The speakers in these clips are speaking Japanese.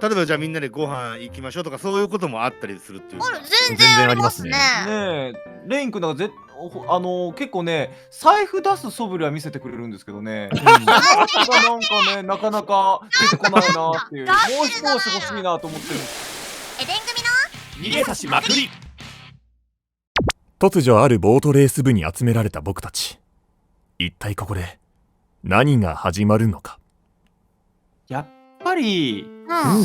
例えばじゃあみんなでご飯行きましょうとかそういうこともあったりするっていうか。全然ありますね。ねえ、レイン君なんか結構ね、財布出す素振りは見せてくれるんですけどね。なんかね、なかなか出てこないなっていう。もう一押し欲しいなと思ってる。エデン組の逃げ差しまくり。突如あるボートレース部に集められた僕たち。一体ここで何が始まるのか。やっぱり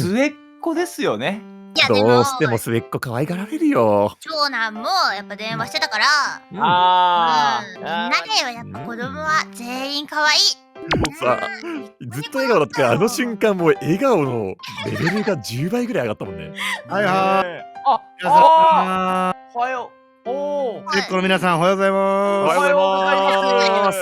末っ子ですよね。いやでどうしても末っ子可愛がられるよ。長男もやっぱ電話してたから、みんあなではやっぱ子供は全員可愛い。もうさ、ずっと笑顔だったからあの瞬間もう笑顔のレベルが10倍ぐらい上がったもんね。はいは皆さんおはよう。お末っ子の皆さんおはようございます。おはようございます。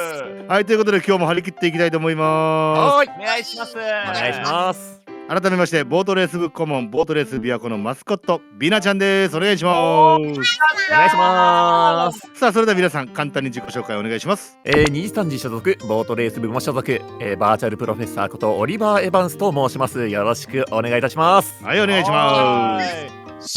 はい、ということで今日も張り切っていきたいと思います。お願いします。おお願いします。改めましてボートレース部顧問ボートレース琵琶湖のマスコットビナちゃんです。お願いします。お願いします。さあそれでは皆さん簡単に自己紹介お願いします。二次三次所属ボートレース部も所属、バーチャルプロフェッサーことオリバー・エヴァンスと申します。よろしくお願いいたします。はい、お願いします。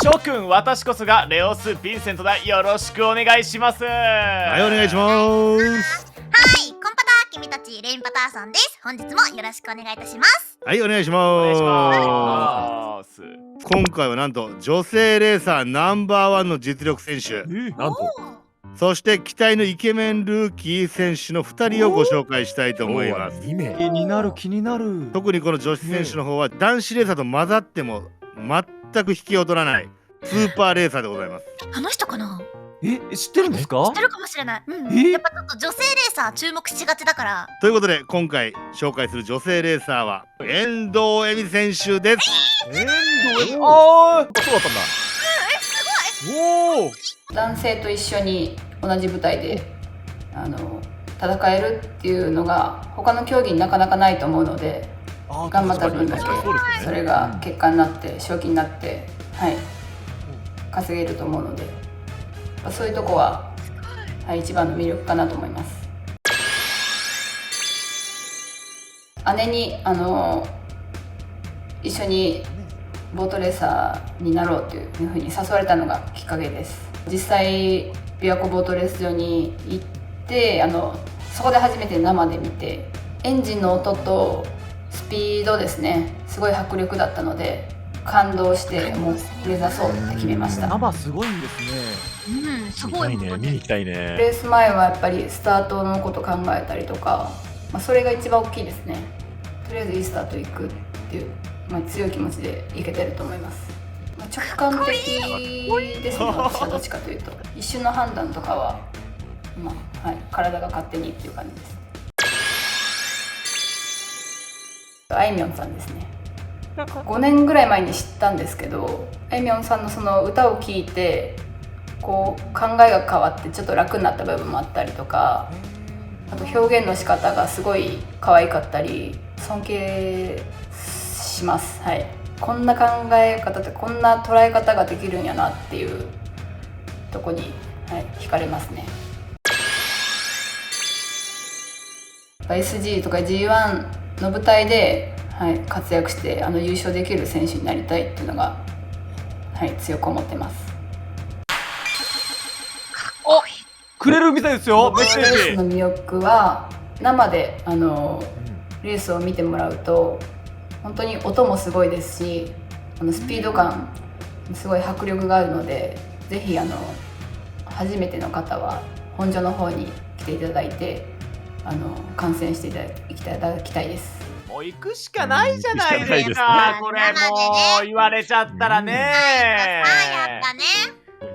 諸君、私こそがレオス・ヴィンセントだ。よろしくお願いします。はい、お願いします。はい、コンパター君たちレインパターさんです。本日もよろしくお願いいたします。はい、お願いしお願いしまます。す。今回はなんと女性レーサーナンバーワンの実力選手、なんとそして期待のイケメンルーキー選手の2人をご紹介したいと思います。2名。気になる気になる。特にこの女子選手の方は男子レーサーと混ざっても全く引きを取らないスーパーレーサーでございます。あの人かな？知ってるんですか？知ってるかもしれない。やっぱちょっと女性レーサー注目しがちだから。ということで今回紹介する女性レーサーは遠藤恵美選手です。ああ、そうだったんだ。おお。男性と一緒に同じ舞台で戦えるっていうのが他の競技になかなかないと思うので、頑張った分だけそれが結果になって賞金になって、はい、稼げると思うので、そういうとこは、はい、一番の魅力かなと思います。姉に一緒にボートレーサーになろうというふうに誘われたのがきっかけです。実際琵琶湖ボートレース場に行ってそこで初めて生で見て、エンジンの音とスピードですね、すごい迫力だったので感動してもう目指そうって決めました。生すごいんですね。すごいね、見に行きたいね。レース前はやっぱりスタートのこと考えたりとか、それが一番大きいですね。とりあえずいいスタート行くっていう、強い気持ちでいけてると思います。直感的ですね、私はどっちかというと一瞬の判断とかは、はい、体が勝手にっていう感じです。あいみょんさんですね。5年ぐらい前に知ったんですけど、あいみょんさんのその歌を聴いてこう考えが変わってちょっと楽になった部分もあったりとか、あと表現の仕方がすごい可愛かったり尊敬します。はい、こんな考え方ってこんな捉え方ができるんやなっていうとこに、はい、惹かれますね。SG とか G1 の舞台で、はい、活躍して優勝できる選手になりたいっていうのが、はい、強く思ってます。くれるみたいですよ。メッセレースージ。の魅力は生でレースを見てもらうと本当に音もすごいですし、スピード感すごい迫力があるので、ぜひ初めての方は本所の方に来ていただいて観戦していただきたいです。もう行くしかないじゃないです行くしかないですか。ねこれもう言われちゃったらね。やったね。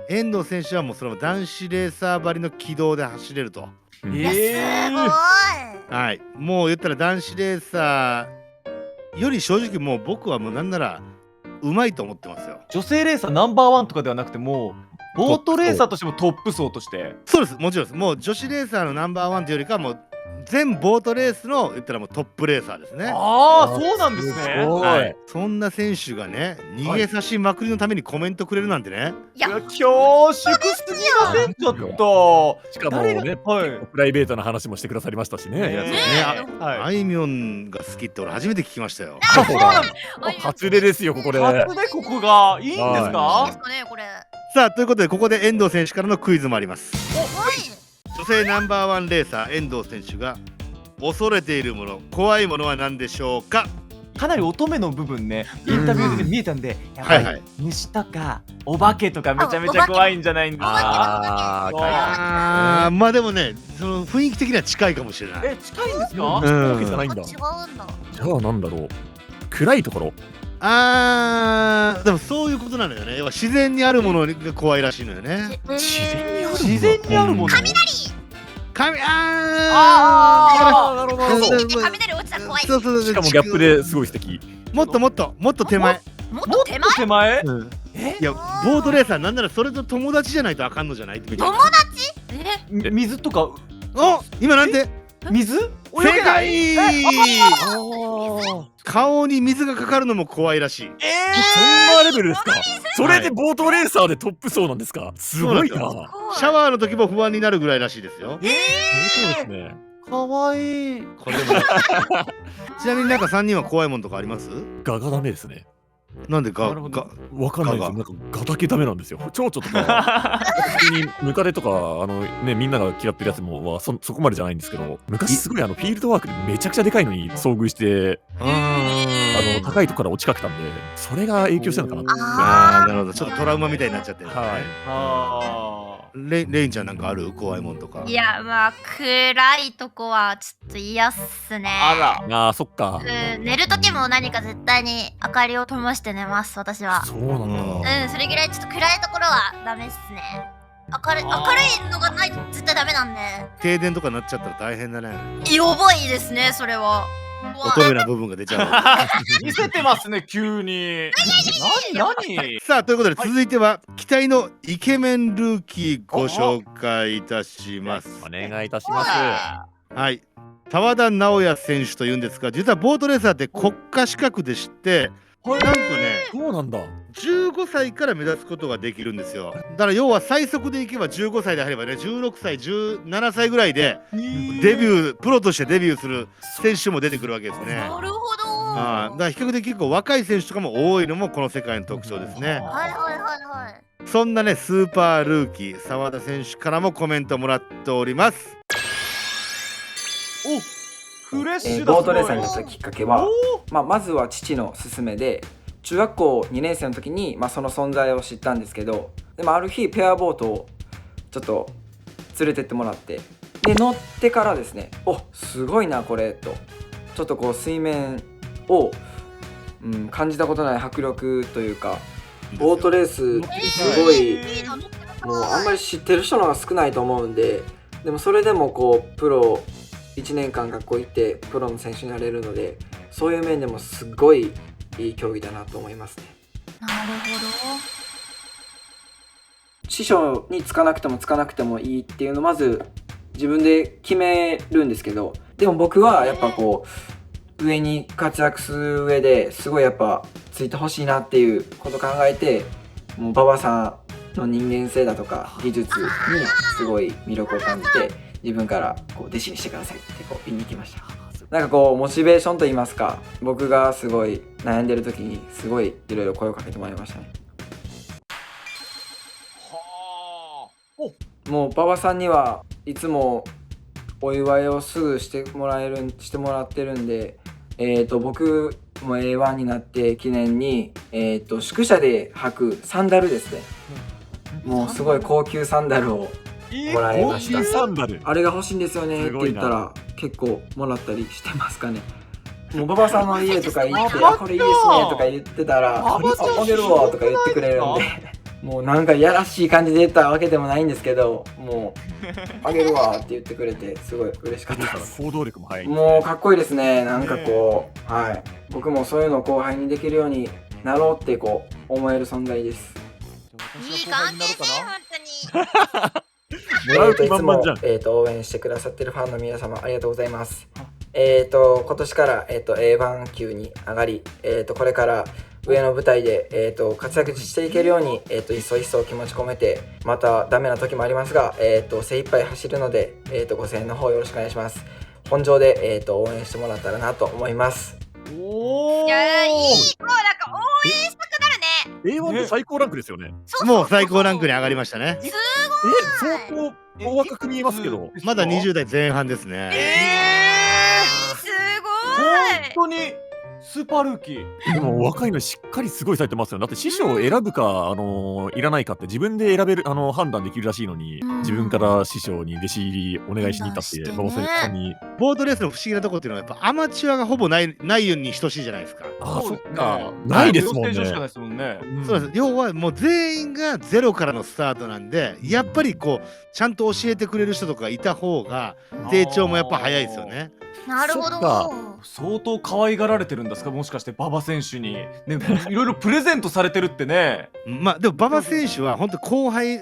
遠藤選手はもうその男子レーサーばりの軌道で走れると。いやすごい。はい、もう言ったら男子レーサーより正直もう僕はもうなんならうまいと思ってますよ。女性レーサーナンバーワンとかではなくて、もうボートレーサーとしてもトップ層として。そうです、もちろんです。もう女子レーサーのナンバーワンというよりかはもう全ボートレースの言ったらもうトップレーサーですね。ああ、そうなんですすね。ごい、はい、そんな選手がね逃げ差しまくりのためにコメントくれるなんてね。いや、恐縮すぎません、ちょっと。しかも誰がね、はい。プライベートな話もしてくださりましたしね。ねやつねはい。あいみょんが好きって俺初めて聞きましたよ。そうだあい初例ですよここで。初でここがいいんですいいですか？かねこれ。さあということでここで遠藤選手からのクイズもあります。はい。女性ナンバーワンレーサー遠藤選手が恐れているもの怖いものは何でしょうか。かなり乙女の部分ね、インタビューで見えたんで、やっぱりはいはい虫とかお化けとかめちゃめちゃ怖いんじゃないんですか？そうあーあーまあでもねその雰囲気的には近いかもしれない。え、近いんですか？わけじゃないんだ。違うんだ。じゃあなんだろう。暗いところ。でもそういうことなのよね。要は自然にあるものが怖いらしいのよね。自然にあるもの。雷あなるほどなるほど。雷落ちたら怖い。そうそうそう。しかもギャップですごい素敵。もっともっと手前。もっと手前。手前？うんえいやボートレーサーなんならそれと友達じゃないとあかんのじゃないみたいな。友達？水とかお今なんて水？正解あ顔に水がかかるのも怖いらしい。そんなレベルですか。それでボートレーサーでトップ層なんですか。すごいな。そう本シャワーの時も不安になるぐらいらしいですよ。当ですね。かわいい。これでもちなみになんか3人は怖いもんとかあります？ガがダメですね。なんでなるほどわかんないですよ。なんかガだけダメなんですよ。蝶々とか普通にムカデとかねみんなが嫌ってるやつもそこまでじゃないんですけど、昔すごいフィールドワークでめちゃくちゃでかいのに遭遇して高いところから落ちかけたんで、それが影響したのかなって。なるほどちょっとトラウマみたいになっちゃってる。はい。レインちゃんなんかある怖いもんとか。いやまあ暗いとこはちょっと嫌っすね。あら。あーそっか。寝る時も何か絶対に明かりを灯して寝ます私は。そうなんだ。それぐらいちょっと暗いところはダメっすね。明るいのがないと絶対ダメなんで。停電とかなっちゃったら大変だね。やばいですねそれは。乙女な部分が出ちゃう。見せてますね急に。何？さあということで続いては期待のイケメンルーキーご紹介いたします。お願いいたします。はい澤田直也選手というんですが、実はボートレーサーって国家資格でしてなんとねそうなんだ。15歳から目指すことができるんですよ。だから要は最速でいけば15歳であればね16歳17歳ぐらいでプロとしてデビューする選手も出てくるわけですね。なるほど。だから比較的結構若い選手とかも多いのもこの世界の特徴ですね。はいはいはいはい。そんなねスーパールーキー澤田選手からもコメントもらっております。お、フレッシュだ。ボートレーサーになったきっかけは、まずは父の勧めで中学校2年生の時に、その存在を知ったんですけど、でもある日ペアボートをちょっと連れてってもらって、で乗ってからですね、すごいなこれと、ちょっとこう水面を、感じたことない迫力というか、ボートレースすごい、もうあんまり知ってる人の方が少ないと思うんで、でもそれでもこうプロ1年間学校行ってプロの選手になれるので、そういう面でもすごいいい競技だなと思いますね。なるほ師匠につかなくてもいいっていうのをまず自分で決めるんですけど、でも僕はやっぱこう上に活躍する上ですごいやっぱついてほしいなっていうことを考えて、もう馬場さんの人間性だとか技術にすごい魅力を感じて、自分からこう弟子にしてくださいってこう言いに来ました。なんかこうモチベーションと言いますか、僕がすごい悩んでる時にすごいいろいろ声をかけてもらいましたね。もう馬場さんにはいつもお祝いをすぐしてもらってるんで、僕も A1 になって記念に、宿舎で履くサンダルですね。もうすごい高級サンダルをもらいました。サンダル。あれが欲しいんですよねって言ったら結構もらったりしてますかね。もう馬場さんの家とか行って「これいいですね」とか言ってたら「あげるわ」とか言ってくれるんで、もうなんかやらしい感じで言ったわけでもないんですけど、もう「あげるわ」って言ってくれてすごい嬉しかったです。行動力も早い。もうかっこいいですね。なんかこう、はい、僕もそういうのを後輩にできるようになろうってこう思える存在です。ど。いい関係性本当に。もらう気いつも満々じゃん。応援してくださってるファンの皆様ありがとうございます。今年から、A1 級に上がり、これから上の舞台で、活躍していけるように、一層一層気持ち込めて、またダメな時もありますが、精一杯走るので、ご声援の方よろしくお願いします。本場で、応援してもらったらなと思います。おお。いやいい、もうなんか応援したくなるね。 A1 って最高ランクですよね。もう最高ランクに上がりましたね。相当大若く見えますけど。まだ20代前半ですね。すごい。本当にスーパールーキー。でも若いのしっかりすごいされてますよ。だって師匠を選ぶか、いらないかって自分で選べる、判断できるらしいのに、自分から師匠に弟子入りお願いしに行ったって、馬場さんに。ボートレースの不思議なとこっていうのはやっぱアマチュアがほぼないように等しいじゃないですか。あ、そっねか。ないですもんね。養成所しかないですもんね。そうなんです。要はもう全員がゼロからのスタートなんで、やっぱりこうちゃんと教えてくれる人とかがいた方が成長もやっぱ早いですよね。なるほど。そっか相当可愛がられてるんですか、もしかして馬場選手に。ね、いろいろプレゼントされてるってね。まあでも馬場選手は本当後輩、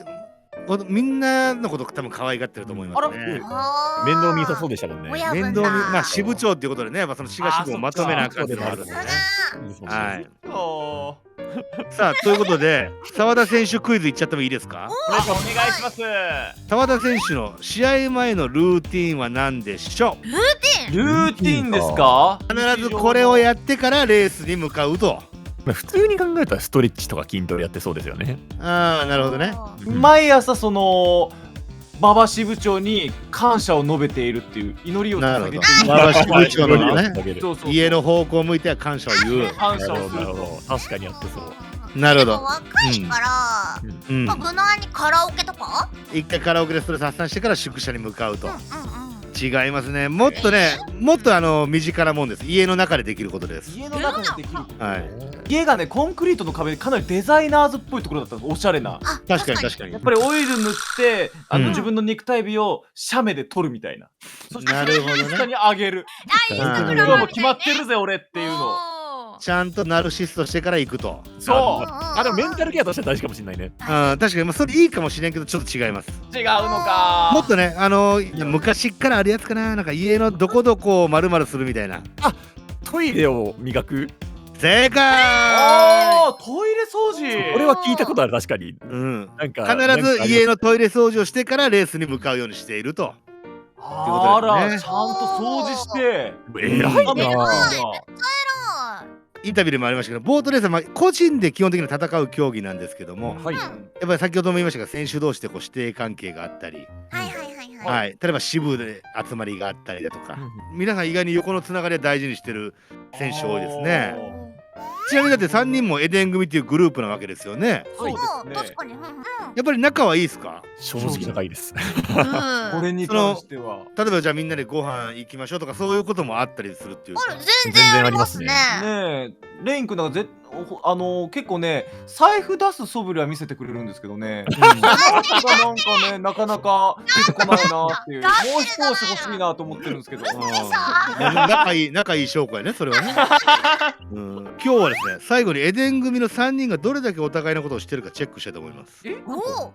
みんなのこと多分可愛がってると思いますね。面倒見さそうでしたもんね。親分だ。面倒見、まあ支部長っていうことでね、やっぱその滋賀支部をまとめなあかんっていうのがあるんでね。はい。おさあということで澤田選手クイズいっちゃってもいいですか。お願いします。澤田選手の試合前のルーティンは何でしょう。ルーティンですか？必ずこれをやってからレースに向かうと。普通に考えたらストレッチとか筋トレやってそうですよね。ああ、なるほどね。毎朝その馬場支部長に感謝を述べているっていう祈りを捧げている。馬場支部長のね、そうそう家の方向を向いては感謝を言う。感謝をするなるほどと。確かにやってそう。なるほど。でも若いから、うんまあ、無難にカラオケとか。一回カラオケでストレス発散してから宿舎に向かうと。うん。違いますね。もっとね、もっと身近なもんです。家の中でできることです。家の中でできること。はい。家がね、コンクリートの壁でかなりデザイナーズっぽいところだったんです。おしゃれな。あ、確かに確かにやっ。ぱりオイル塗ってうん自分の肉体美を写メで撮るみたいな。そしてなるほどねインスタに上げる。あ、いいうん今ところ日も決まってるぜ俺っていうのを。ちゃんとナルシストしてから行くと。そうあ、でもメンタルケアとしては大事かもしれないね。確かに、まあ、それいいかもしれんけどちょっと違います。違うのか。もっとね、昔っからあるやつかな、なんか家のどこどこを丸々するみたいな。トイレを磨く。正解。トイレ掃除。俺は聞いたことある、確かに。うん。なんか必ず家のトイレ掃除をしてからレースに向かうようにしていると。あら、ってことですねちゃんと掃除して。偉いあな。インタビューでもありましたけど、ボートレースはまあ個人で基本的に戦う競技なんですけども、はい。やっぱり先ほども言いましたが、選手同士でこう師弟関係があったり、はいはいはいはい。はい、例えば支部で集まりがあったりだとか、皆さん意外に横のつながりを大事にしてる選手多いですね。ちなみにだって3人もエデン組っていうグループなわけですよね。そうですね。確かに。やっぱり仲はいいですか。正直高いです。これに関しては。例えばじゃあみんなでご飯行きましょうとかそういうこともあったりするっていうか。全然ありますね。ねえ、レイン君なんか結構ね、財布出す素振りは見せてくれるんですけどね。なんかね、なかなか出てこないなっていう。もう一押し欲しいなと思ってるんですけど。仲いい証拠やね、それはね。今日はですね、最後にエデン組の3人がどれだけお互いのことを知ってるかチェックしたいと思います。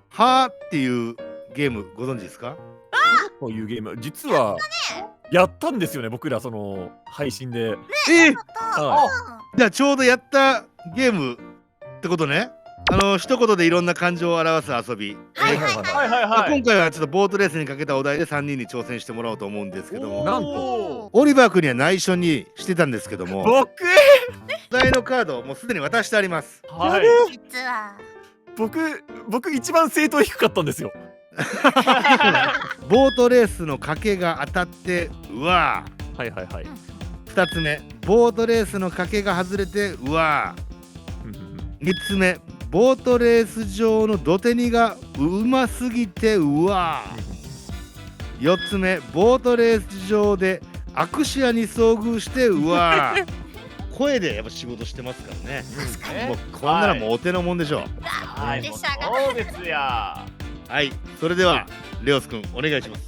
はーっていうゲームご存知ですか。こういうゲーム、実はやったんですよね、僕らその配信で。じゃあちょうどやったゲームってことね。一言でいろんな感情を表す遊び。はいはい。今回はちょっとボートレースにかけたお題で3人に挑戦してもらおうと思うんですけども、なんとオリバー君には内緒にしてたんですけども、僕お題のカードをもうすでに渡してあります。はい。実は。僕一番正答低かったんですよ。ボートレースの賭けが当たってうわはいはいはい。 2つ目、ボートレースの賭けが外れてうわ3つ目、ボートレース場の土手にがうますぎてうわ4つ目、ボートレース場でアクシアに遭遇してうわ声でやっぱ仕事してますからね。もうこんなのもうお手のもんでしょう。はい、プレッシャーがそうですや。はい、それではレオス君お願いします。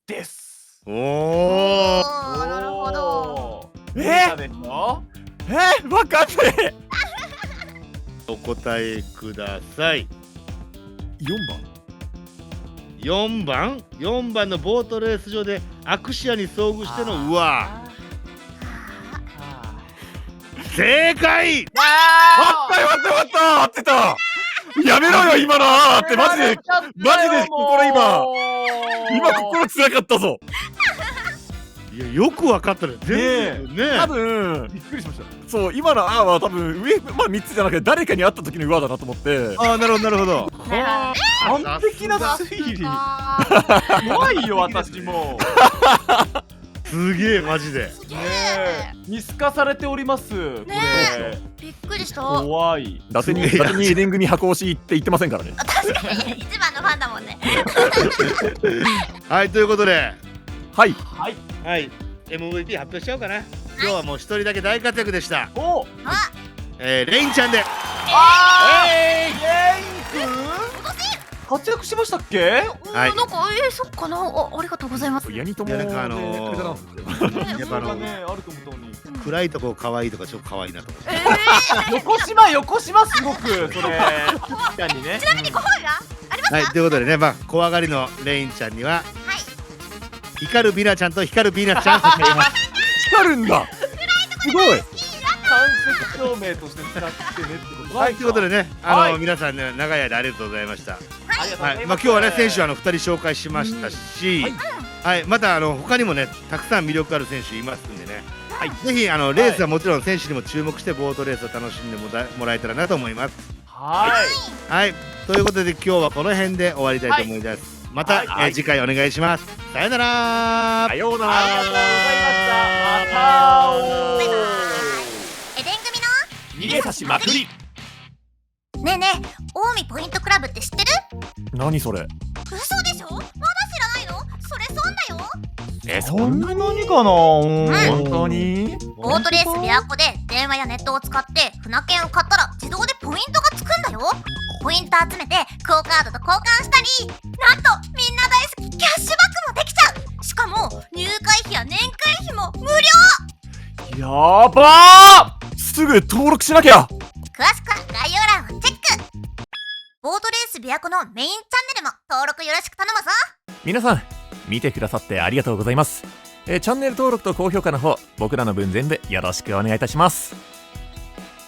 です。おお、なるほど。でしょ。わかんねえ。お答えください。4番4番のボートレース場でアクシアに遭遇してのうわ正解。あったよかったよかった合ってたやめろよ今のあーってマジで心今心つらかったぞいやよくわかったね全部ね多分びっくりしました。そう今のあーは多分上まあ3つじゃなくて誰かに会った時のうわだなと思ってああなるほどなるほど完璧な推理。怖いよ私も。すげえマジでねえ見透かされております。これびっくりした。怖い。伊達にエレン組箱推しって言ってませんからね確かに一番のファンだもんね。はいということではいはい。はい MVP 発表しちゃおうかな今日はもう一人だけ大活躍でしたお。レインちゃんでレイン活躍しましたっけ？はいなんかそっかなありがとうございます。ヤニともいやなんかくれたなんですよやっぱねあると思ったのに。暗いとこ可愛いとかちょっと可愛いなと思って横島すごくそれ。確かにね。ちなみにご本がありますか？はいということでねまあ怖がりのレインちゃんにははい。光るビナちゃんと光るビーナスちゃんを差し上げます光るんだすごい間接照明として使ってねってこと。はいということでねはい皆さんね長い間ありがとうございましたありがとうございます。はいまあ今日はね選手2人紹介しましたしはいまた他にもねたくさん魅力ある選手いますんでねぜひレースはもちろん選手にも注目してボートレースを楽しんでもらえたらなと思いますはい。はいということで今日はこの辺で終わりたいと思いますまた次回お願いしますさよならさようなありがとうございました。また会おう。バイバイ。エデン組の逃げ差しまくり。ねえねえ近江ポイントクラブって知ってる？何それ嘘でしょ？まだ知らないの？それ損だよ。そんなに何かな。本当にボートレース琵琶湖で電話やネットを使って船券を買ったら自動でポイントがつくんだよ。ポイント集めてクオカードと交換したり、なんとみんな大好きキャッシュバックもできちゃう。しかも入会費や年会費も無料。やばすぐ登録しなきゃ詳しくは概要欄をチェック。ボートレース琵琶湖のメインチャンネルも登録よろしく頼むぞ。皆さん見てくださってありがとうございますチャンネル登録と高評価の方僕らの分全部よろしくお願いいたします